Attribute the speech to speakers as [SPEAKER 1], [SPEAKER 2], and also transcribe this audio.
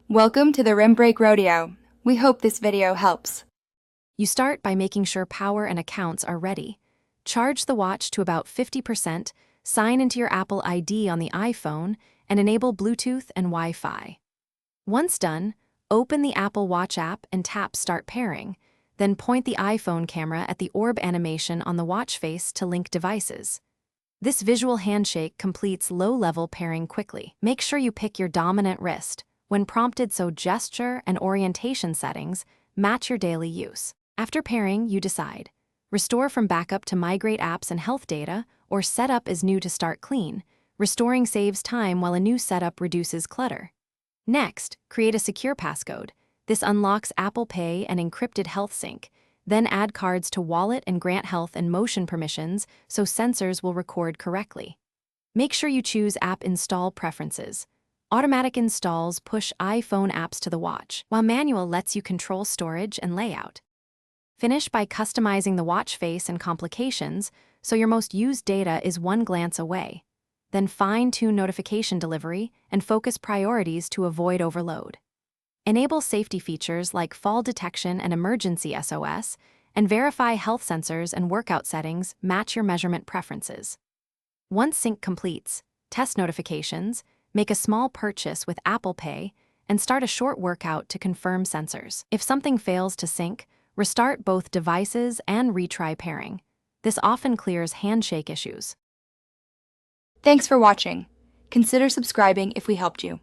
[SPEAKER 1] Welcome to the Rim Break Rodeo. We hope this video helps.
[SPEAKER 2] You start by making sure power and accounts are ready. Charge the watch to about 50%, sign into your Apple ID on the iPhone, and enable Bluetooth and Wi-Fi. Once done, open the Apple Watch app and tap Start Pairing, then point the iPhone camera at the orb animation on the watch face to link devices. This visual handshake completes low-level pairing quickly. Make sure you pick your dominant wrist. When prompted, so gesture and orientation settings match your daily use. After pairing, you decide. Restore from backup to migrate apps and health data, or set up as new to start clean. Restoring saves time while a new setup reduces clutter. Next, create a secure passcode. This unlocks Apple Pay and encrypted health sync. Then add cards to wallet and grant health and motion permissions so sensors will record correctly. Make sure you choose app install preferences. Automatic installs push iPhone apps to the watch, while manual lets you control storage and layout. Finish by customizing the watch face and complications so your most used data is one glance away. Then fine-tune notification delivery and focus priorities to avoid overload. Enable safety features like fall detection and emergency SOS, and verify health sensors and workout settings match your measurement preferences. Once sync completes, test notifications, make a small purchase with Apple Pay, and start a short workout to confirm sensors. If something fails to sync, restart both devices and retry pairing. This often clears handshake issues.
[SPEAKER 1] Thanks for watching. Consider subscribing if we helped you.